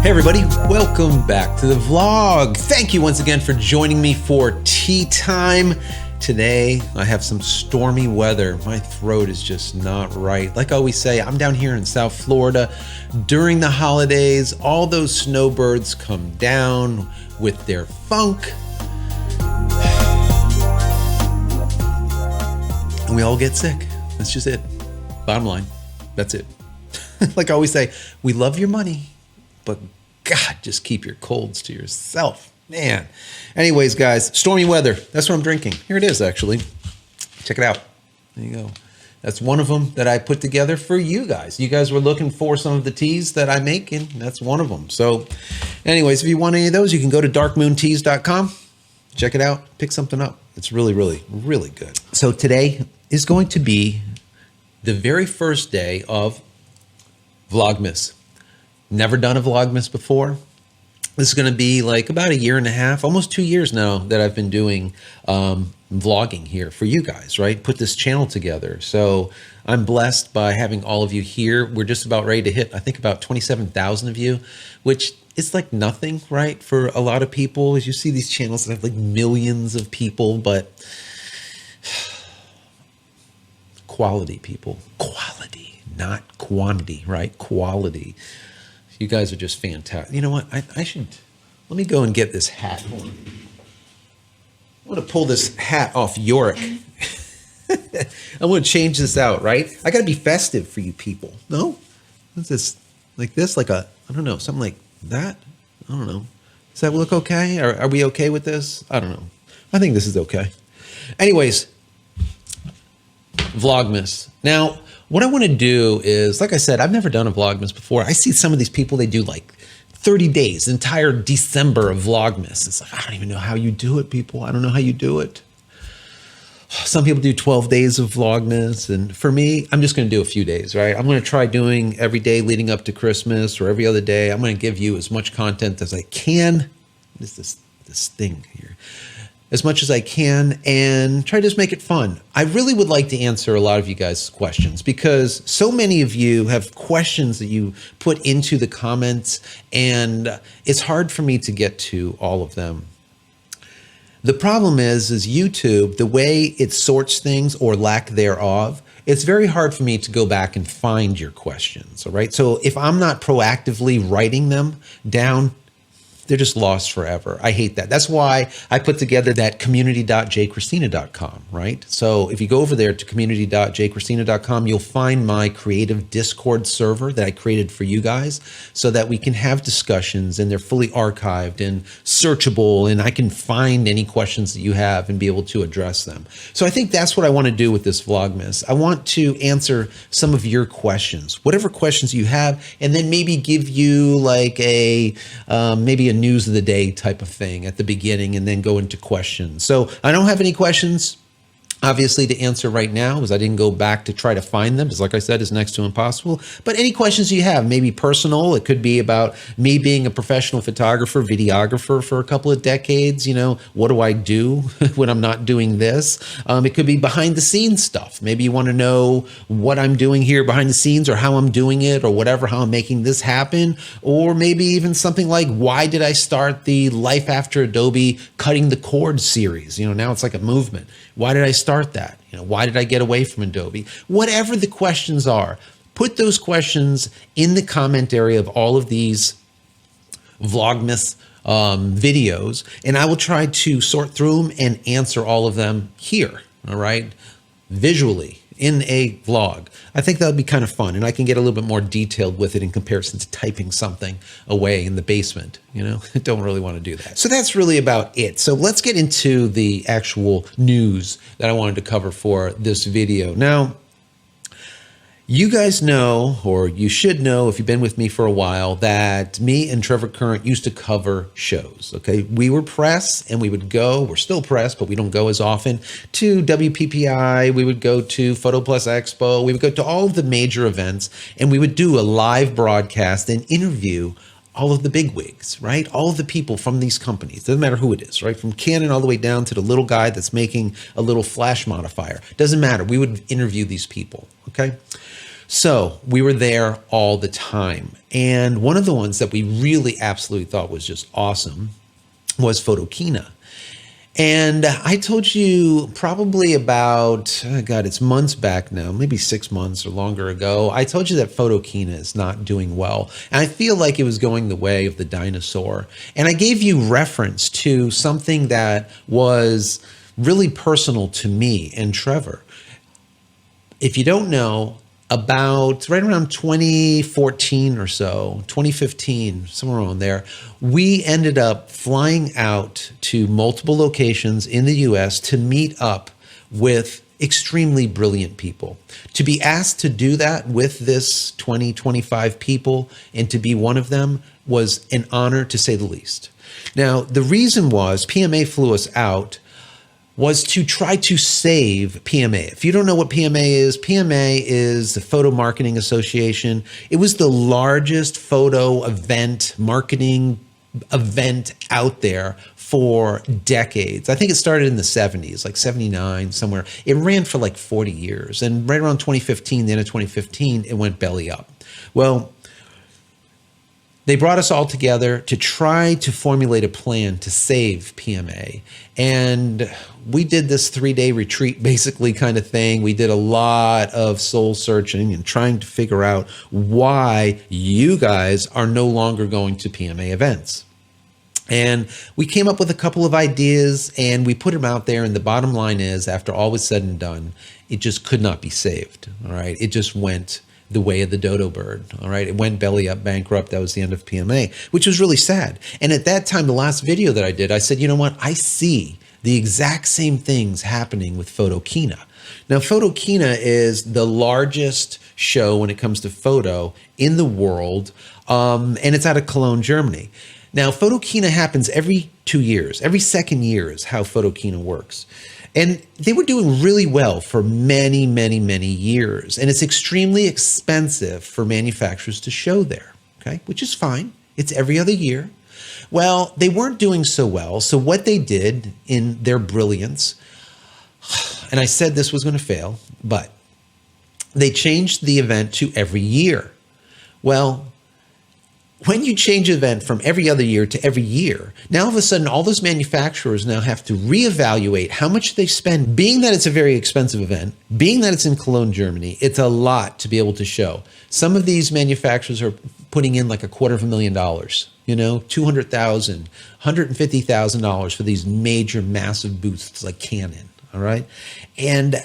Hey everybody, welcome back to the vlog. Thank you once again for joining me for tea time. Today, I have some stormy weather. My throat is just not right. Like I always say, I'm down here in South Florida. During the holidays, all those snowbirds come down with their funk. And we all get sick. That's just it. Bottom line, that's it. Like I always say, we love your money, but God, just keep your colds to yourself, man. Anyways, guys, stormy weather. That's what I'm drinking. Here it is, actually. Check it out. There you go. That's one of them that I put together for you guys. You guys were looking for some of the teas that I make, and that's one of them. So anyways, if you want any of those, you can go to darkmoonteas.com. Check it out. Pick something up. It's really, really, really good. So today is going to be the very first day of Vlogmas. Never done a Vlogmas before. This is going to be like about a year and a half, almost 2 years now that I've been doing vlogging here for you guys, right? Put this channel together. So I'm blessed by having all of you here. We're just about ready to hit, I think, about 27,000 of you, which is like nothing, right? For a lot of people, as you see these channels that have like millions of people, but quality people, quality. Not quantity, right? Quality. You guys are just fantastic. You know what? I should, let me go and get this hat. Hold on. I want to pull this hat off Yorick. I want to change this out, right? I got to be festive for you people. No? What's this? Like this? Like a, I don't know, something like that? I don't know. Does that look okay? Are we okay with this? I don't know. I think this is okay. Anyways, Vlogmas. Now, what I want to do is, like I said, I've never done a Vlogmas before. I see some of these people, they do like 30 days, entire December of Vlogmas. It's like, I don't even know how you do it, people. I don't know how you do it. Some people do 12 days of Vlogmas. And for me, I'm just going to do a few days, right? I'm going to try doing every day leading up to Christmas or every other day. I'm going to give you as much content as I can. What is this thing here? As much as I can and try to just make it fun. I really would like to answer a lot of you guys' questions because so many of you have questions that you put into the comments and it's hard for me to get to all of them. The problem is YouTube, the way it sorts things or lack thereof, it's very hard for me to go back and find your questions, all right? So if I'm not proactively writing them down, they're just lost forever. I hate that. That's why I put together that community.JCristina.com, right? So if you go over there to community.JCristina.com, you'll find my creative Discord server that I created for you guys so that we can have discussions and they're fully archived and searchable and I can find any questions that you have and be able to address them. So I think that's what I want to do with this Vlogmas. I want to answer some of your questions, whatever questions you have, and then maybe give you like a, maybe a news of the day type of thing at the beginning and then go into questions. So I don't have any questions obviously to answer right now because I didn't go back to try to find them because like I said, it's next to impossible. But any questions you have, maybe personal, it could be about me being a professional photographer, videographer for a couple of decades. You know, what do I do when I'm not doing this? It could be behind the scenes stuff. Maybe you want to know what I'm doing here behind the scenes or how I'm doing it or whatever, how I'm making this happen. Or maybe even something like, why did I start the Life After Adobe Cutting the Cord series? You know, now it's like a movement. Why did I start that? You know, why did I get away from Adobe? Whatever the questions are, put those questions in the comment area of all of these Vlogmas videos, and I will try to sort through them and answer all of them here, all right, visually in a vlog. I think that would be kind of fun, and I can get a little bit more detailed with it in comparison to typing something away in the basement. You know, I don't really want to do that. So that's really about it. So let's get into the actual news that I wanted to cover for this video. Now, you guys know, or you should know if you've been with me for a while, that me and Trevor Current used to cover shows, okay? We were press and we would go, we're still press, but we don't go as often, to WPPI, we would go to Photo Plus Expo, we would go to all of the major events, and we would do a live broadcast and interview all of the bigwigs, right? All of the people from these companies, doesn't matter who it is, right? From Canon all the way down to the little guy that's making a little flash modifier. Doesn't matter, we would interview these people, okay? So we were there all the time. And one of the ones that we really absolutely thought was just awesome was Photokina. And I told you probably about, oh God, it's months back now, maybe 6 months or longer ago. I told you that Photokina is not doing well. And I feel like it was going the way of the dinosaur. And I gave you reference to something that was really personal to me and Trevor. If you don't know, about right around 2014 or so, 2015, somewhere around there, we ended up flying out to multiple locations in the US to meet up with extremely brilliant people. To be asked to do that with this 20, 25 people and to be one of them was an honor, to say the least. Now, the reason was PMA flew us out was to try to save PMA. If you don't know what PMA is the Photo Marketing Association. It was the largest photo event, marketing event out there for decades. I think it started in the 70s, like 79, somewhere. It ran for like 40 years. And right around 2015, the end of 2015, it went belly up. Well, they brought us all together to try to formulate a plan to save PMA. And we did this 3-day retreat, basically, kind of thing. We did a lot of soul searching and trying to figure out why you guys are no longer going to PMA events. And we came up with a couple of ideas and we put them out there. And the bottom line is, after all was said and done, it just could not be saved. All right. It just went the way of the dodo bird. All right. It went belly up, bankrupt. That was the end of PMA, which was really sad. And at that time, the last video that I did, I said, you know what? I see the exact same things happening with Photokina. Now, Photokina is the largest show when it comes to photo in the world. And it's out of Cologne, Germany. Now, Photokina happens every 2 years. Every second year is how Photokina works. And they were doing really well for many, many, many years. And it's extremely expensive for manufacturers to show there, okay? Which is fine. It's every other year. Well, they weren't doing so well. So what they did in their brilliance, and I said this was going to fail, but they changed the event to every year. Well, when you change an event from every other year to every year, now all of a sudden, all those manufacturers now have to reevaluate how much they spend. Being that it's a very expensive event, being that it's in Cologne, Germany, it's a lot to be able to show. Some of these manufacturers are putting in like $250,000, you know, $200,000, $150,000 for these major, massive booths like Canon, all right? And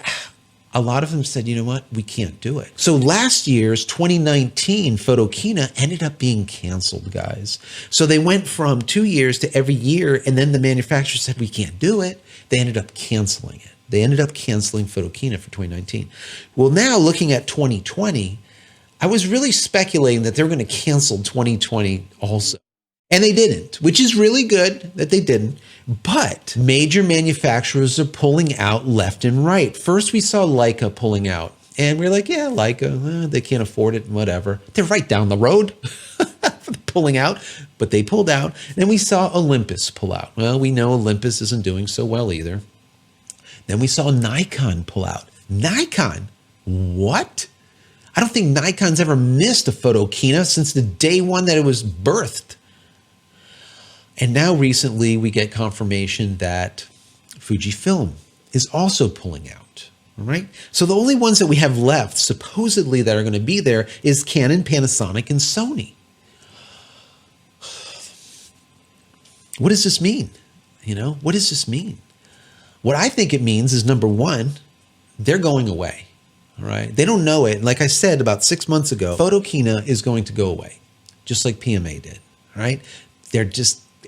a lot of them said, you know what, we can't do it. So last year's 2019 Photokina ended up being canceled, guys. So they went from 2 years to every year, and then the manufacturer said, we can't do it. They ended up canceling it. They ended up canceling Photokina for 2019. Well, now looking at 2020, I was really speculating that they were going to cancel 2020 also. And they didn't, which is really good that they didn't. But major manufacturers are pulling out left and right. First, we saw Leica pulling out. And we're like, yeah, Leica, they can't afford it, whatever. They're right down the road pulling out, but they pulled out. Then we saw Olympus pull out. Well, we know Olympus isn't doing so well either. Then we saw Nikon pull out. Nikon? What? I don't think Nikon's ever missed a Photokina since the day one that it was birthed. And now recently we get confirmation that FUJIFILM is also pulling out, all right? So the only ones that we have left supposedly that are going to be there is Canon, Panasonic, and Sony. What does this mean? You know, what does this mean? What I think it means is, number one, they're going away, all right? They don't know it. Like I said about 6 months ago, Photokina is going to go away, just like PMA did, all right?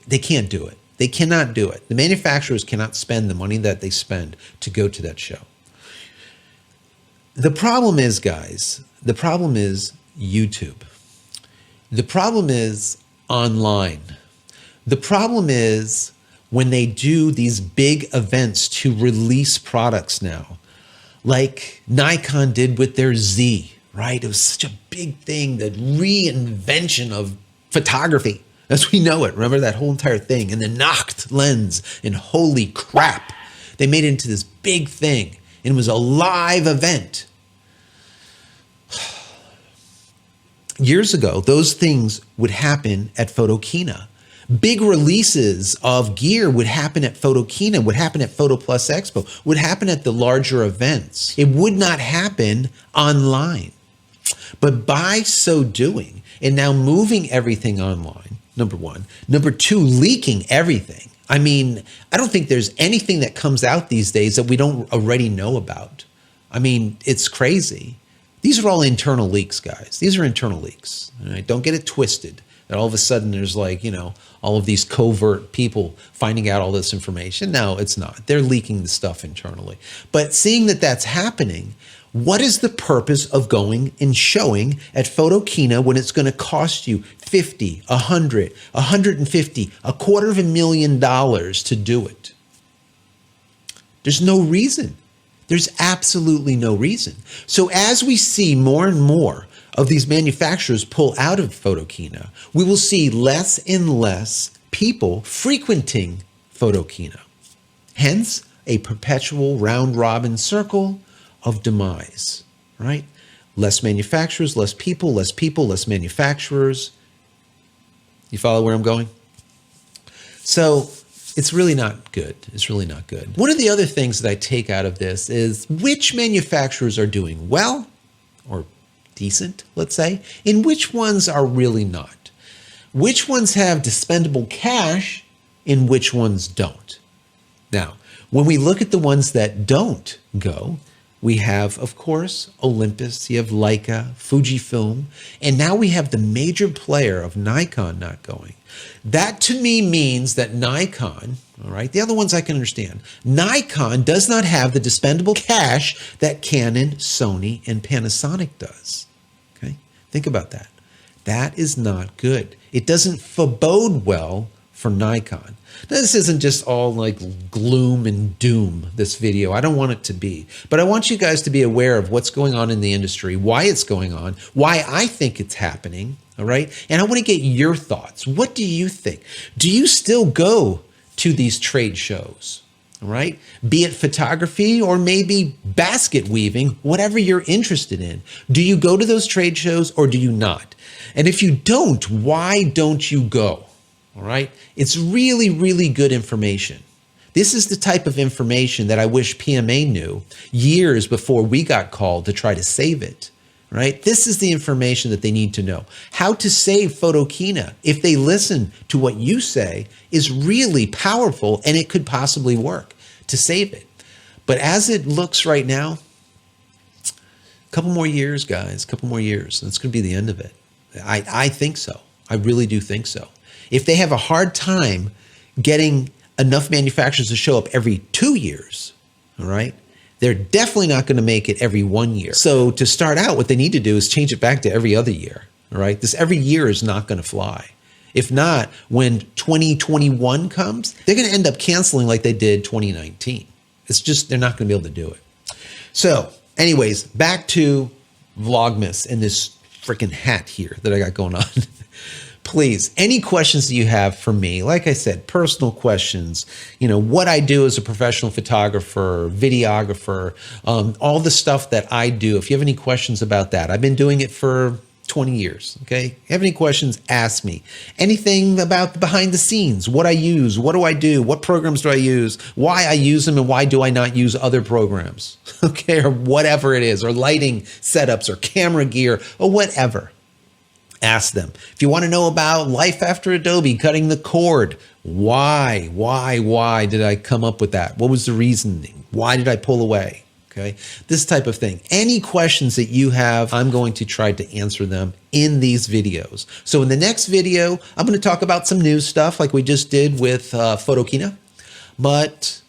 They can't do it. They cannot do it. The manufacturers cannot spend the money that they spend to go to that show. The problem is, guys, the problem is YouTube. The problem is online. The problem is when they do these big events to release products now, like Nikon did with their Z, right? It was such a big thing, the reinvention of photography as we know it. Remember that whole entire thing, and the knocked lens, and holy crap, they made it into this big thing, and it was a live event. Years ago, those things would happen at Photokina. Big releases of gear would happen at Photokina, would happen at Photo Plus Expo, would happen at the larger events. It would not happen online. But by so doing, and now moving everything online, number one. Number two, leaking everything. I mean, I don't think there's anything that comes out these days that we don't already know about. I mean, it's crazy. These are all internal leaks, guys. These are internal leaks. All right? Don't get it twisted. That all of a sudden there's like, you know, all of these covert people finding out all this information. No, it's not. They're leaking the stuff internally. But seeing that that's happening, what is the purpose of going and showing at Photokina when it's going to cost you $50, $100, $150, $250,000 to do it? There's no reason. There's absolutely no reason. So as we see more and more of these manufacturers pull out of Photokina, we will see less and less people frequenting Photokina. Hence, a perpetual round-robin circle of demise, right? Less manufacturers, less people, less manufacturers. You follow where I'm going? So it's really not good. It's really not good. One of the other things that I take out of this is which manufacturers are doing well or decent, let's say, and which ones are really not. Which ones have dispendable cash and which ones don't. Now, when we look at the ones that don't go, we have, of course, Olympus, you have Leica, Fujifilm, and now we have the major player of Nikon not going. That to me means that Nikon, all right, the other ones I can understand, Nikon does not have the dispendable cash that Canon, Sony, and Panasonic does. Okay, think about that. That is not good. It doesn't forebode well for Nikon. Now, this isn't just all like gloom and doom, this video. I don't want it to be. But I want you guys to be aware of what's going on in the industry, why it's going on, why I think it's happening, all right? And I want to get your thoughts. What do you think? Do you still go to these trade shows, all right? Be it photography or maybe basket weaving, whatever you're interested in. Do you go to those trade shows or do you not? And if you don't, why don't you go? All right. It's really, really good information. This is the type of information that I wish PMA knew years before we got called to try to save it. Right. This is the information that they need to know. How to save Photokina, if they listen to what you say, is really powerful and it could possibly work to save it. But as it looks right now, a couple more years, guys, a couple more years. That's going to be the end of it. I think so. I really do think so. If they have a hard time getting enough manufacturers to show up every 2 years, all right, they're definitely not going to make it every 1 year. So to start out, what they need to do is change it back to every other year, all right? This every year is not going to fly. If not, when 2021 comes, they're going to end up canceling like they did 2019. It's just, they're not going to be able to do it. So anyways, back to Vlogmas and this freaking hat here that I got going on. Please, any questions that you have for me, like I said, personal questions, you know, what I do as a professional photographer, videographer, all the stuff that I do. If you have any questions about that, I've been doing it for 20 years, okay? If you have any questions, ask me. Anything about the behind the scenes, what I use, what do I do, what programs do I use, why I use them, and why do I not use other programs, okay? Or whatever it is, or lighting setups, or camera gear, or whatever. Ask them. If you want to know about life after Adobe, cutting the cord, why did I come up with that? What was the reasoning? Why did I pull away? Okay, this type of thing. Any questions that you have, I'm going to try to answer them in these videos. So in the next video, I'm going to talk about some new stuff like we just did with Photokina, but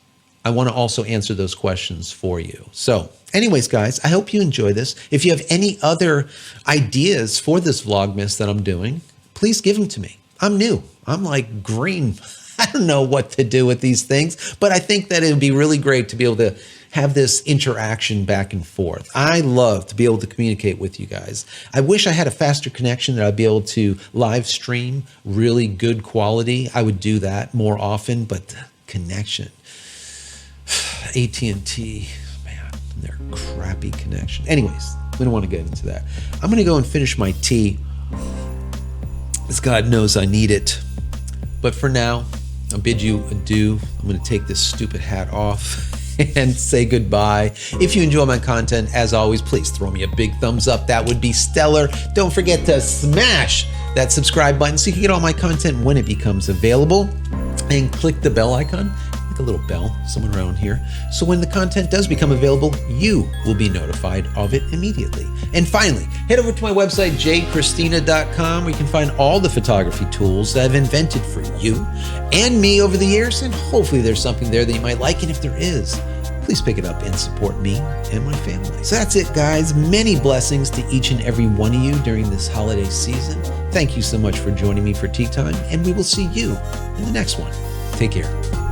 I want to also answer those questions for you. So anyways, guys, I hope you enjoy this. If you have any other ideas for this Vlogmas that I'm doing, please give them to me. I'm new. I'm like green. I don't know what to do with these things, but I think that it would be really great to be able to have this interaction back and forth. I love to be able to communicate with you guys. I wish I had a faster connection that I'd be able to live stream really good quality. I would do that more often, but the connection, AT&T, man, their crappy connection. Anyways, we don't want to get into that. I'm going to go and finish my tea as God knows I need it. But for now, I'll bid you adieu. I'm going to take this stupid hat off and say goodbye. If you enjoy my content, as always, please throw me a big thumbs up. That would be stellar. Don't forget to smash that subscribe button so you can get all my content when it becomes available. And click the bell icon, like a little bell, somewhere around here. So when the content does become available, you will be notified of it immediately. And finally, head over to my website, JCristina.com, where you can find all the photography tools that I've invented for you and me over the years. And hopefully there's something there that you might like. And if there is, please pick it up and support me and my family. So that's it, guys. Many blessings to each and every one of you during this holiday season. Thank you so much for joining me for tea time, and we will see you in the next one. Take care.